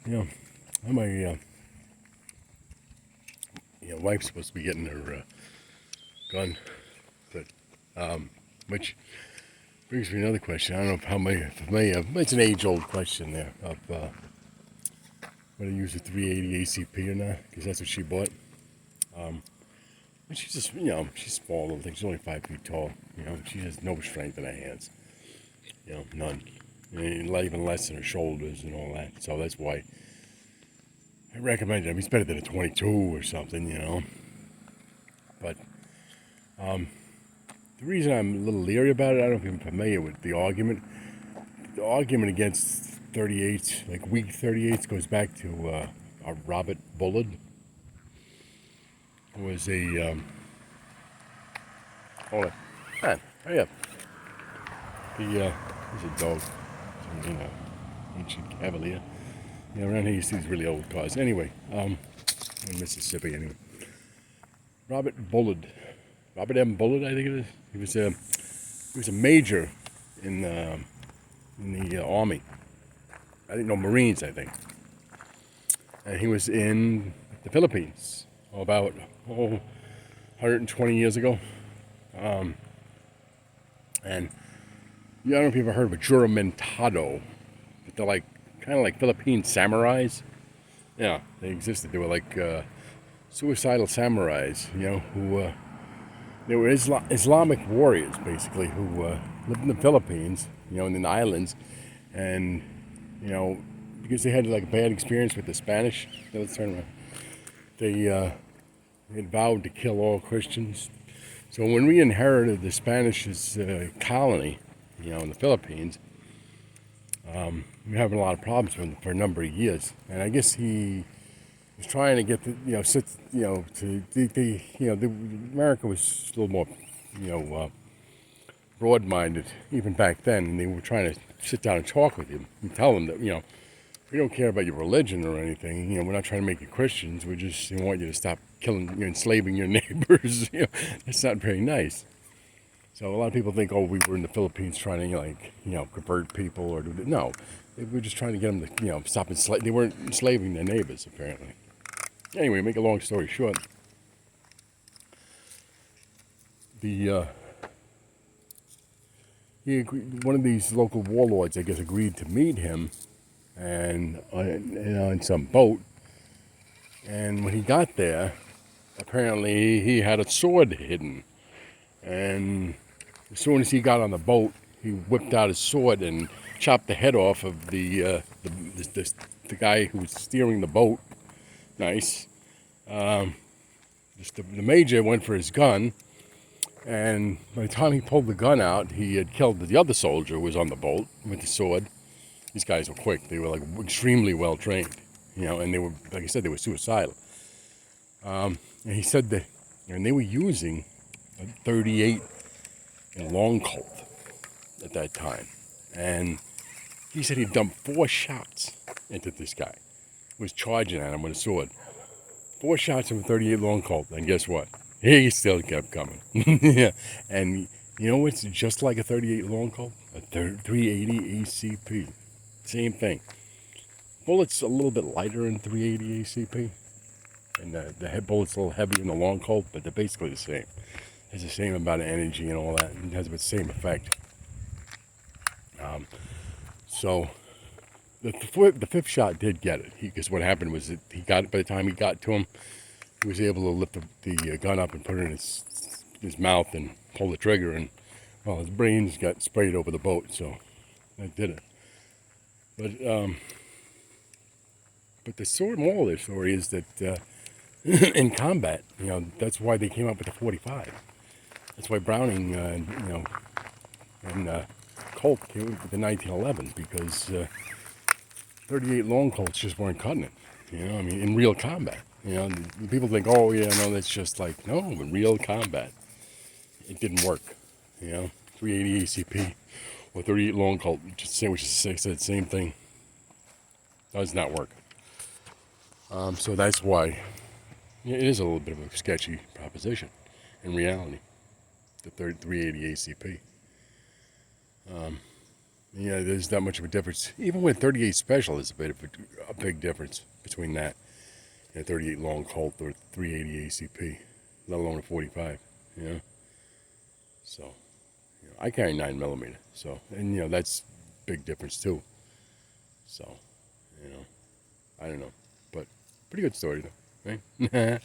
My wife's supposed to be getting her gun, but which brings me another question. I don't know how many familiar. It's an age-old question there of whether to use a 380 ACP or not, because that's what she bought. And she's just, she's small little thing. She's only 5 feet tall. She has no strength in her hands. None. And even less in her shoulders and all that. So that's why I recommend it. I mean, it's better than a 22 or something, But the reason I'm a little leery about it, I don't know if you're familiar with the argument. The argument against 38s, like weak 38s, goes back to Robert Bullard, who was a hold on, man, hurry up. He's a dog, ancient Cavalier. Around here you see these really old cars. Anyway, in Mississippi, anyway. Robert M. Bullard, I think it is. He was a major in the Army. I think Marines, I think. And he was in the Philippines about 120 years ago. And I don't know if you've ever heard of a Jurmentado. But they're kind of like Philippine samurais. Yeah, they existed. They were like suicidal samurais, who they were Islamic warriors, basically, who lived in the Philippines, in the islands, and because they had like a bad experience with the Spanish. Let's turn around. They had vowed to kill all Christians. So when we inherited the Spanish colony, in the Philippines, we were having a lot of problems with him for a number of years, and I guess he was trying to get America was a little more, broad-minded even back then, and they were trying to sit down and talk with him and tell him that, we don't care about your religion or anything. We're not trying to make you Christians. We just want you to stop killing, enslaving your neighbors. That's not very nice. So a lot of people think, we were in the Philippines trying to, convert people or no. They were just trying to get them to, stop enslaving. They weren't enslaving their neighbors, apparently. Anyway, make a long story short, one of these local warlords, I guess, agreed to meet him and on some boat. And when he got there, apparently he had a sword hidden. And as soon as he got on the boat, he whipped out his sword and chopped the head off of the guy who was steering the boat. Nice. The major went for his gun, and by the time he pulled the gun out, he had killed the other soldier who was on the boat with the sword. These guys were quick. They were extremely well trained, and they were, like I said, they were suicidal. And he said that, and they were using a 38 long colt at that time, and he said he dumped 4 shots into this guy who was charging at him with a sword. 4 shots from a 38 long colt, and guess what? He still kept coming. Yeah, and you know what's just like a 38 long colt? A 380 ACP. Same thing. Bullet's a little bit lighter in 380 ACP, and the head bullet's a little heavier in the long colt, but they're basically the same. Has the same amount of energy and all that, and it has the same effect. So the fifth shot did get it, because what happened was that by the time he got to him, he was able to lift the gun up and put it in his mouth and pull the trigger, and his brains got sprayed over the boat, so that did it. But the moral of the story is that in combat, that's why they came up with the 45. That's why Browning, and Colt came up with the 1911, because 38 long Colts just weren't cutting it. In real combat. People think, that's just no, in real combat, it didn't work. 380 ACP or 38 long Colt, which is the same thing, does not work. So that's why it is a little bit of a sketchy proposition in reality, the 380 ACP. There's not much of a difference. Even with 38 special, there's a big difference between that and 38 long Colt or 380 ACP, let alone a 45. You know, so I carry 9mm. So that's big difference too. So I don't know, but pretty good story though, right?